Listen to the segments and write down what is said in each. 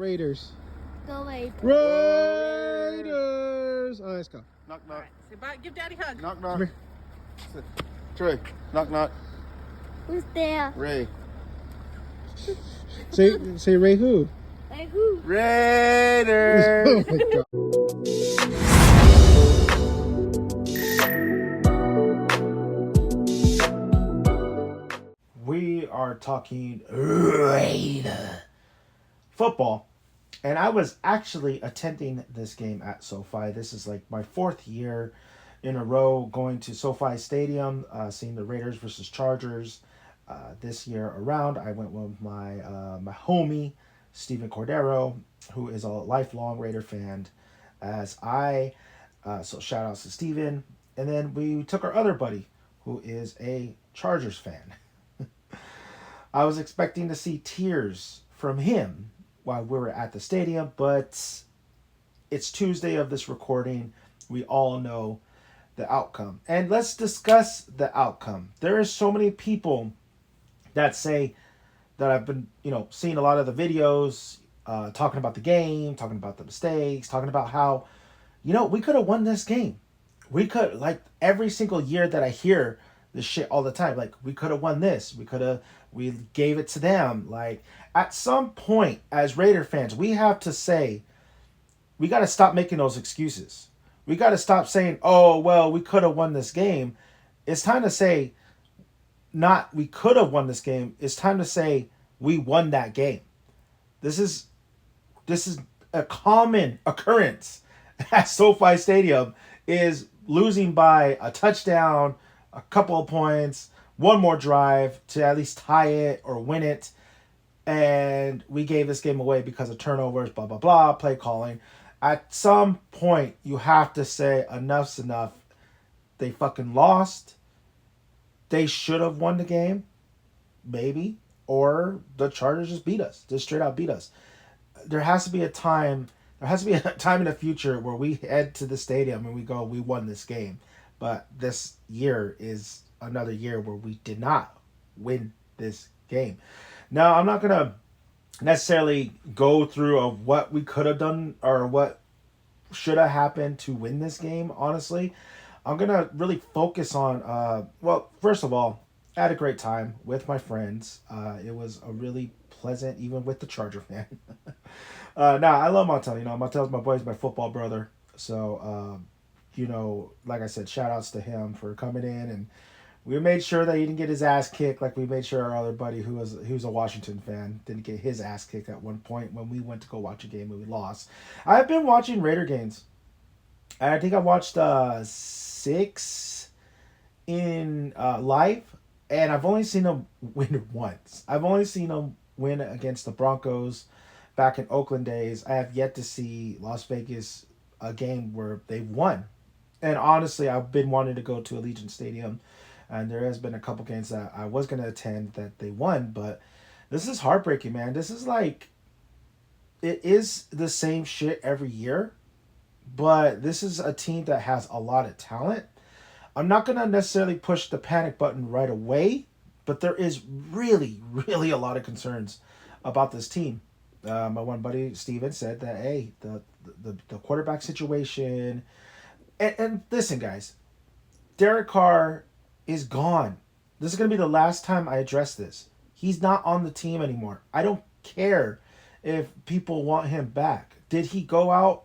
Raiders. Go Raiders. Raiders. All right, let's go. Knock, All knock. right, say bye. Give Daddy a hug. Knock, Come knock. here. Trey, knock, knock. Who's there? Ray. Say Ray who? Hey, who? Raiders. Oh my God. We are talking Raider football. And I was actually attending this game at SoFi. This is like my 4th year in a row going to SoFi Stadium, seeing the Raiders versus Chargers. This year around, I went with my homie, Steven Cordero, who is a lifelong Raider fan, as I. So shout outs to Steven. And then we took our other buddy, who is a Chargers fan. I was expecting to see tears from him while we were at the stadium, but it's Tuesday of this recording. We all know the outcome. And let's discuss the outcome. There are so many people that say that I've been, seeing a lot of the videos, talking about the game, talking about the mistakes, talking about how, we could have won this game. We could, like, every single year that I hear this shit all the time, like, we could have won this. We gave it to them. Like, at some point, as Raider fans, we have to say, we got to stop making those excuses. We got to stop saying, oh, well, we could have won this game. It's time to say, not we could have won this game. It's time to say we won that game. This is a common occurrence at SoFi Stadium, is losing by a touchdown, a couple of points, one more drive to at least tie it or win it. And we gave this game away because of turnovers, blah, blah, blah, play calling. At some point, you have to say enough's enough. They fucking lost. They should have won the game, maybe. Or the Chargers just beat us. Just straight out beat us. There has to be a time in the future where we head to the stadium and we go, we won this game. But this year is another year where we did not win this game. Now, I'm not going to necessarily go through of what we could have done or what should have happened to win this game, honestly. I'm going to really focus on, first of all, I had a great time with my friends. It was a really pleasant, even with the Charger fan. I love Montel. Montel's my boy, he's my football brother. So, like I said, shout outs to him for coming in, and we made sure that he didn't get his ass kicked like we made sure our other buddy who's a Washington fan didn't get his ass kicked at one point when we went to go watch a game and we lost. I've been watching Raider games. I think I watched 6 in live, and I've only seen them win once. I've only seen them win against the Broncos back in Oakland days. I have yet to see Las Vegas, a game where they've won. And honestly, I've been wanting to go to Allegiant Stadium, and there has been a couple games that I was going to attend that they won, but this is heartbreaking, man. This is like, it is the same shit every year, but this is a team that has a lot of talent. I'm not going to necessarily push the panic button right away, but there is really, really a lot of concerns about this team. My one buddy, Steven, said that, hey, the quarterback situation, and listen, guys, Derek Carr is gone. This is going to be the last time I address this. He's not on the team anymore. I don't care if people want him back. Did he go out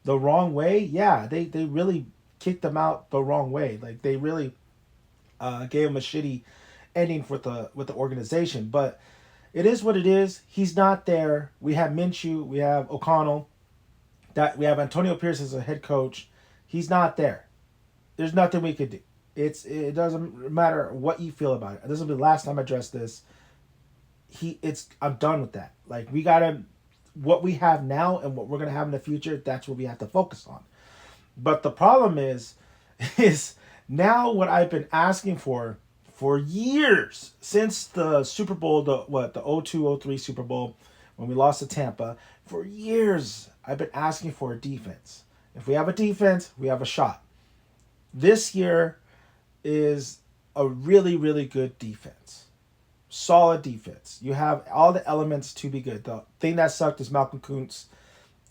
the wrong way? Yeah, they really kicked him out the wrong way. Like, they really gave him a shitty ending with the organization. But it is what it is. He's not there. We have Minshew. We have O'Connell. We have Antonio Pierce as a head coach. He's not there. There's nothing we could do. It doesn't matter what you feel about it. This will be the last time I address this. I'm done with that. Like, we gotta, what we have now and what we're gonna have in the future, that's what we have to focus on. But the problem is now what I've been asking for years, since the Super Bowl, the 02-03 Super Bowl, when we lost to Tampa, for years I've been asking for a defense. If we have a defense, we have a shot. This year is a really, really good defense. solid defense. You have all the elements to be good. The thing that sucked is Malcolm Kuntz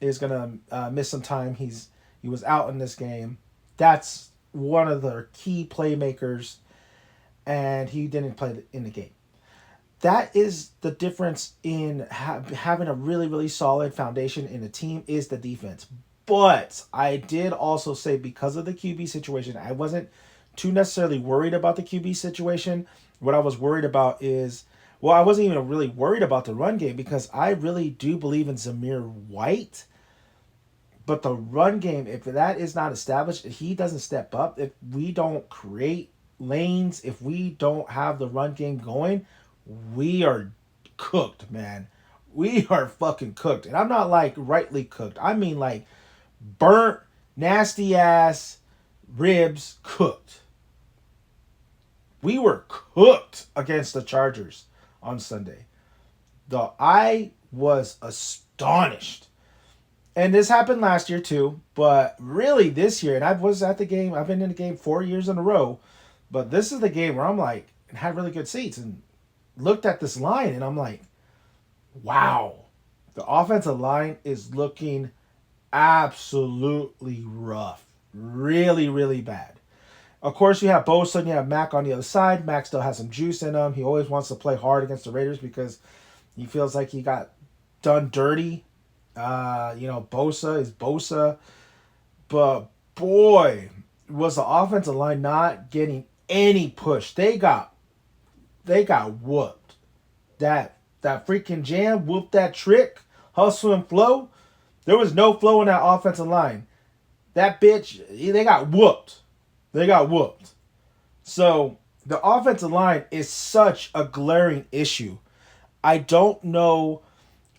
is gonna miss some time. He was out in this game. That's one of their key playmakers, and he didn't play in the game. That is the difference in having a really, really solid foundation in a team is the defense. But I did also say because of the QB situation, I wasn't too necessarily worried about the QB situation. What I was worried about is, well, I wasn't even really worried about the run game because I really do believe in Zamir White. But the run game, if that is not established, if he doesn't step up, if we don't create lanes, if we don't have the run game going, we are cooked, man. We are fucking cooked. And I'm not like rightly cooked. I mean like burnt, nasty ass ribs cooked. We were cooked against the Chargers on Sunday. I was astonished. And this happened last year too, but really this year, and I was at the game, I've been in the game 4 years in a row, but this is the game where I'm like, and had really good seats and looked at this line and I'm like, wow, the offensive line is looking absolutely rough. Really, really bad. Of course, you have Bosa and you have Mac on the other side. Mac still has some juice in him. He always wants to play hard against the Raiders because he feels like he got done dirty. Bosa is Bosa. But boy, was the offensive line not getting any push. They got whooped. That freaking jam whooped that trick, hustle and flow. There was no flow in that offensive line. That bitch, they got whooped. They got whooped. So the offensive line is such a glaring issue. I don't know.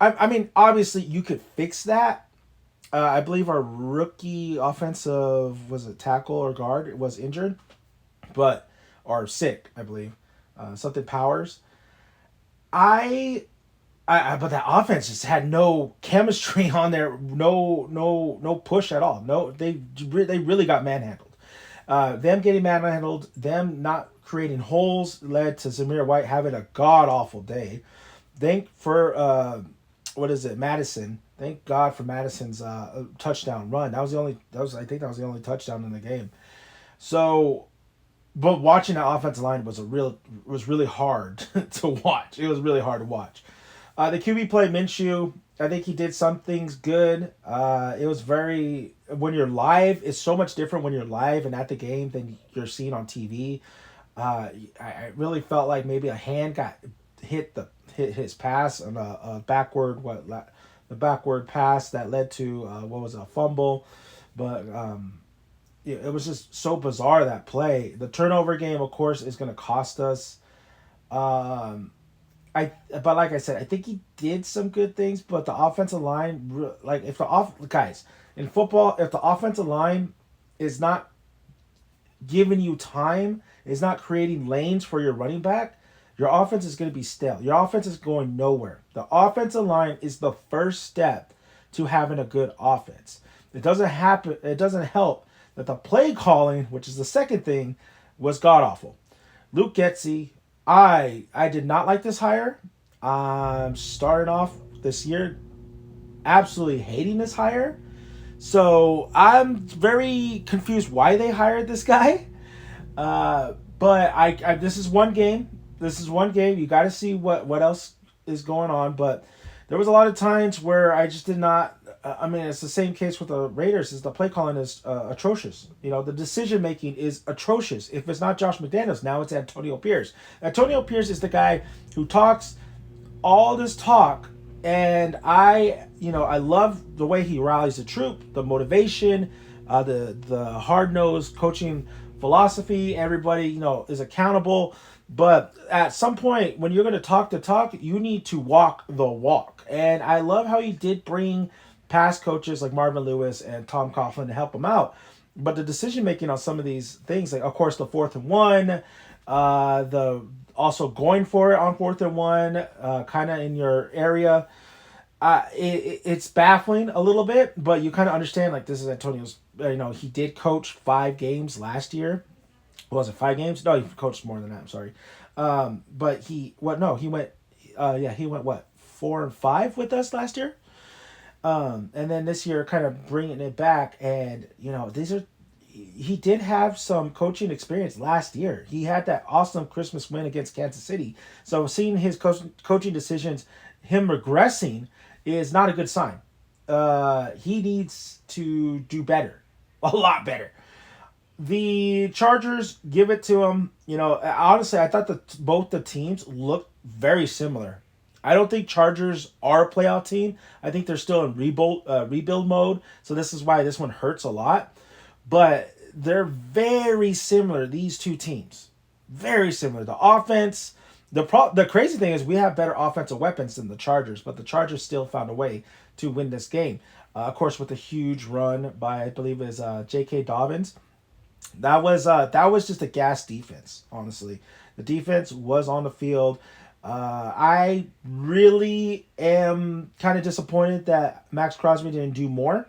I mean, obviously you could fix that. I believe our rookie offensive, was it tackle or guard, was injured, or sick, I believe. Something Powers. But that offense just had no chemistry on there, no push at all. No, they really got manhandled. Them getting manhandled, them not creating holes led to Zamir White having a god awful day. Thank for Madison. Thank God for Madison's touchdown run. I think that was the only touchdown in the game. So, but watching that offensive line was really hard to watch. It was really hard to watch. The QB play, Minshew, I think he did some things good. It was when you're live, it's so much different when you're live and at the game than you're seeing on TV. I really felt like maybe a hand got hit his pass on a backward pass that led to a fumble, but it was just so bizarre, that play. The turnover game, of course, is going to cost us. But like I said, I think he did some good things, but the offensive line, guys in football, if the offensive line is not giving you time, is not creating lanes for your running back, your offense is going to be stale. Your offense is going nowhere. The offensive line is the first step to having a good offense. It doesn't help that the play calling, which is the second thing, was god awful. Luke Getsy, I did not like this hire. Starting off this year absolutely hating this hire. So I'm very confused why they hired this guy. But this is one game. You got to see what else is going on. But there was a lot of times where I just did not. It's the same case with the Raiders. Is the play calling is atrocious. The decision making is atrocious. If it's not Josh McDaniels, now it's Antonio Pierce. Antonio Pierce is the guy who talks all this talk, and I love the way he rallies the troop, the motivation, the hard-nosed coaching philosophy. Everybody is accountable. But at some point, when you're going to talk the talk, you need to walk the walk. And I love how he did bring past coaches like Marvin Lewis and Tom Coughlin to help him out. But the decision making on some of these things, like of course the 4th and 1, the also going for it on 4th and 1, kind of in your area, it's baffling a little bit. But you kind of understand, like, this is Antonio's. He did coach 5 games last year. Was it 5 games? No, he coached more than that. I'm sorry. But he what? No, he went. He went what 4-5 with us last year. And then this year, kind of bringing it back, and these are. He did have some coaching experience last year. He had that awesome Christmas win against Kansas City. So seeing his coaching decisions, him regressing, is not a good sign. He needs to do better, a lot better. The Chargers, give it to him. Honestly, I thought that both the teams looked very similar. I don't think Chargers are a playoff team. I think they're still in rebuild mode. So this is why this one hurts a lot. But they're very similar, these two teams. Very similar. The offense, the crazy thing is we have better offensive weapons than the Chargers, but the Chargers still found a way to win this game. Of course, with a huge run by, I believe it was J.K. Dobbins. That was just a gas defense, honestly. The defense was on the field. I really am kind of disappointed that Max Crosby didn't do more.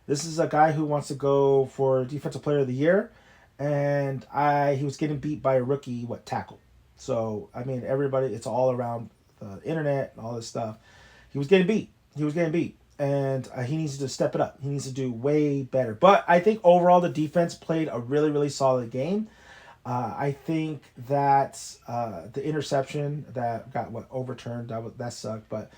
This is a guy who wants to go for Defensive Player of the Year, and he was getting beat by a rookie tackle. So I mean, everybody, it's all around the internet and all this stuff. He was getting beat. And he needs to step it up. He needs to do way better. But I think overall the defense played a really, really solid game. I think that the interception that got overturned, that sucked. But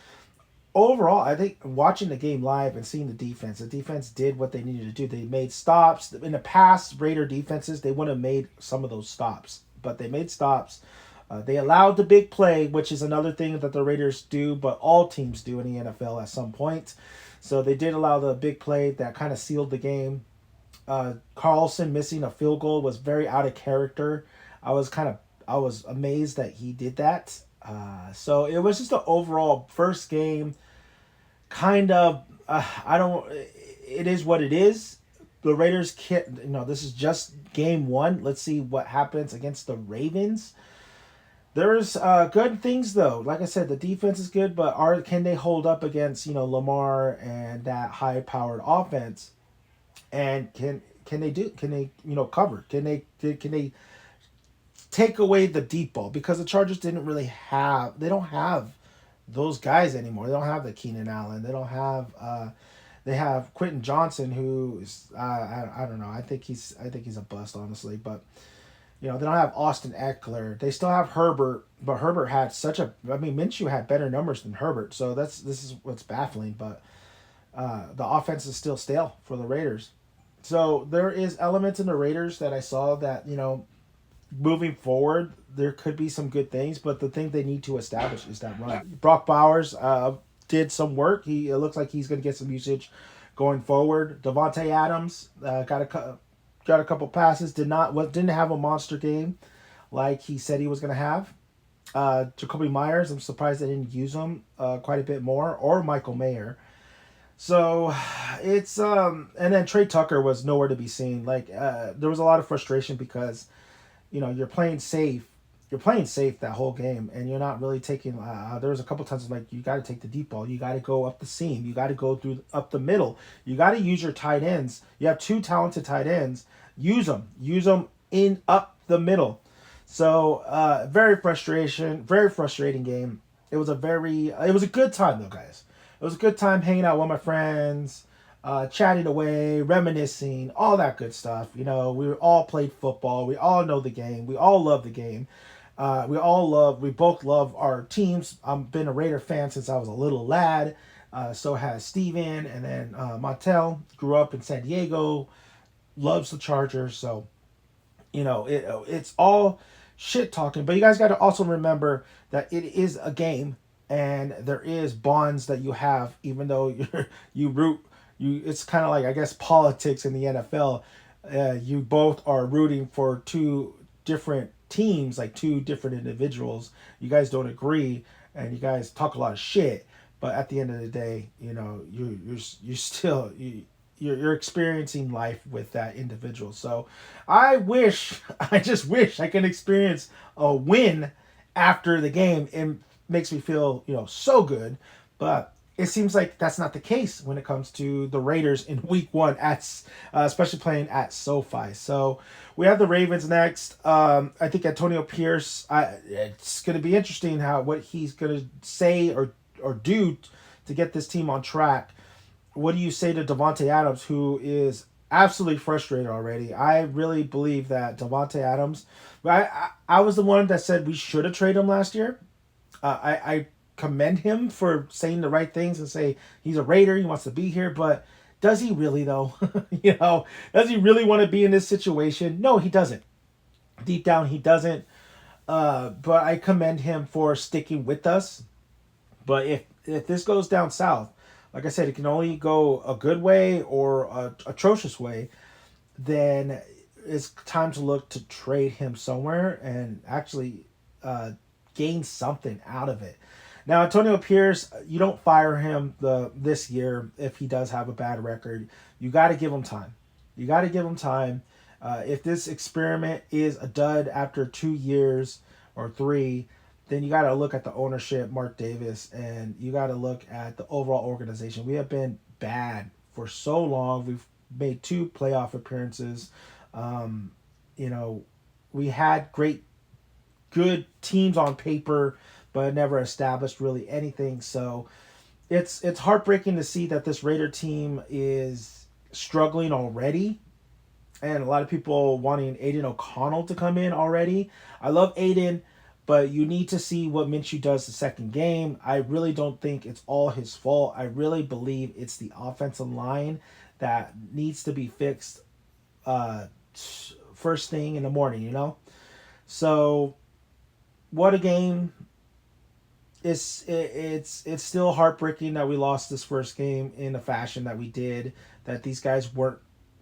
overall, I think watching the game live and seeing the defense did what they needed to do. They made stops. In the past Raider defenses, they wouldn't have made some of those stops. But they made stops. They allowed the big play, which is another thing that the Raiders do, but all teams do in the NFL at some point. So they did allow the big play that kind of sealed the game. Carlson missing a field goal was very out of character. I was amazed that he did that. So it was just an overall first game. Kind of, it is what it is. The Raiders can't, this is just game one. Let's see what happens against the Ravens. There's good things though. Like I said, the defense is good, but can they hold up against Lamar and that high powered offense? And can they cover? Can they take away the deep ball? Because the Chargers they don't have those guys anymore. They don't have the Keenan Allen. They don't have they have Quentin Johnson, who is I don't know. I think he's a bust, honestly, but. They don't have Austin Eckler. They still have Herbert, but Herbert had Minshew had better numbers than Herbert, so this is what's baffling. But the offense is still stale for the Raiders. So there is elements in the Raiders that I saw that moving forward there could be some good things, but the thing they need to establish is that run. Brock Bowers did some work. It looks like he's going to get some usage going forward. Devontae Adams got a couple passes. Didn't have a monster game like he said he was going to have. Jacoby Myers, I'm surprised they didn't use him quite a bit more, or Michael Mayer. So it's and then Trey Tucker was nowhere to be seen. There was a lot of frustration because you're playing safe. You're playing safe that whole game, and you're not really taking. There was a couple times you got to take the deep ball. You got to go up the seam. You got to go up the middle. You got to use your tight ends. You have two talented tight ends. Use them. Use them in up the middle. So very frustrating game. It was a good time though, guys. It was a good time hanging out with my friends, chatting away, reminiscing, all that good stuff. We all played football. We all know the game. We all love the game. We both love our teams. I've been a Raider fan since I was a little lad. So has Steven, and then Montel grew up in San Diego, loves the Chargers. So, it's all shit talking. But you guys got to also remember that it is a game, and there is bonds that you have, even though it's kind of like, I guess, politics in the NFL. You both are rooting for two different teams, like two different individuals. You guys don't agree, and you guys talk a lot of shit. But at the end of the day, you're experiencing life with that individual. So I just wish I could experience a win after the game. It makes me feel, so good. But it seems like that's not the case when it comes to the Raiders in Week 1 especially playing at SoFi. So we have the Ravens next. I think Antonio Pierce. It's going to be interesting what he's going to say or do to get this team on track. What do you say to Davante Adams, who is absolutely frustrated already? I really believe that Davante Adams. I was the one that said we should have traded him last year. I commend him for saying the right things and say he's a Raider, he wants to be here, but does he really though? Does he really want to be in this situation? No, he doesn't. Deep down, he doesn't. But I commend him for sticking with us. But if this goes down south, like I said, it can only go a good way or a atrocious way. Then it's time to look to trade him somewhere and actually gain something out of it. Now, Antonio Pierce, you don't fire him this year if he does have a bad record. You got to give him time. You got to give him time. If this experiment is a dud after 2 years or 3, then you got to look at the ownership, Mark Davis, and you got to look at the overall organization. We have been bad for so long. We've made 2 playoff appearances. We had good teams on paper, but never established really anything. So it's heartbreaking to see that this Raider team is struggling already. And a lot of people wanting Aiden O'Connell to come in already. I love Aiden, but you need to see what Minshew does the second game. I really don't think it's all his fault. I really believe it's the offensive line that needs to be fixed first thing in the morning, So what a game. It's still heartbreaking that we lost this first game in the fashion that we did, that these guys weren't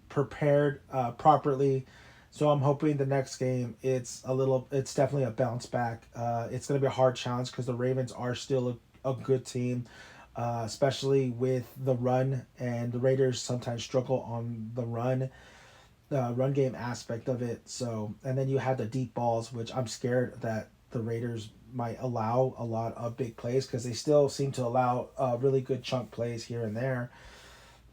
prepared properly. So I'm hoping the next game it's definitely a bounce back. It's going to be a hard challenge because the Ravens are still a good team, especially with the run, and the Raiders sometimes struggle on the run game aspect of it. So, and then you have the deep balls, which I'm scared that the Raiders might allow a lot of big plays because they still seem to allow really good chunk plays here and there.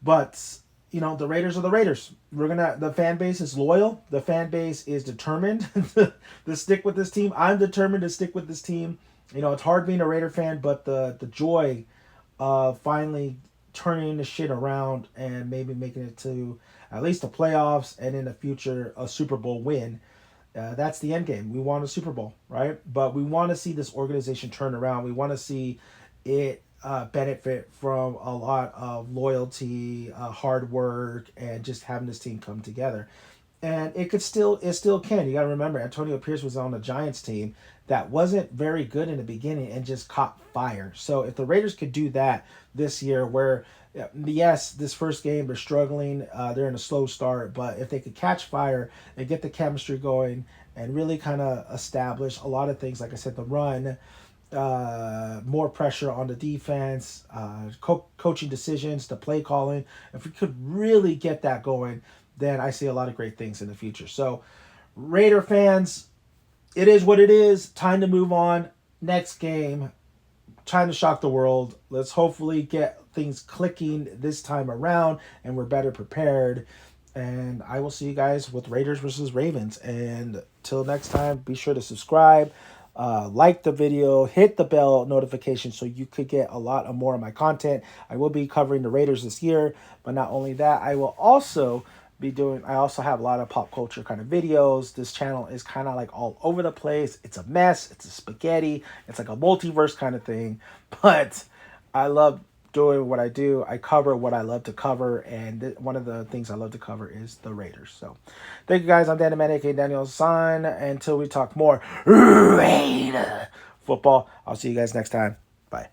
But the Raiders are the Raiders. The fan base is loyal. The fan base is determined to stick with this team. I'm determined to stick with this team. It's hard being a Raider fan, but the joy of finally turning the shit around and maybe making it to at least the playoffs and in the future a Super Bowl win. That's the end game. We want a Super Bowl, right? But we want to see this organization turn around. We want to see it benefit from a lot of loyalty, hard work, and just having this team come together. And it still can. You got to remember, Antonio Pierce was on the Giants team that wasn't very good in the beginning and just caught fire. So if the Raiders could do that this year, where yes, this first game they're struggling, they're in a slow start, but if they could catch fire and get the chemistry going and really kind of establish a lot of things, like I said, the run, more pressure on the defense, coaching decisions, the play calling, if we could really get that going, then I see a lot of great things in the future. So Raider fans, it is what it is. Time to move on. Next game, trying to shock the world. Let's hopefully get things clicking this time around and we're better prepared. And I will see you guys with Raiders versus Ravens. And till next time, be sure to subscribe, like the video, hit the bell notification so you could get a lot more of my content. I will be covering the Raiders this year, but not only that, I also have a lot of pop culture kind of videos. This channel is kind of like all over the place. It's a mess. It's a spaghetti. It's like a multiverse kind of thing. But I love doing what I do. I cover what I love to cover. And one of the things I love to cover is the Raiders. So thank you guys. I'm Dan Domenic, aka Daniel's son. Until we talk more Raider football, I'll see you guys next time. Bye.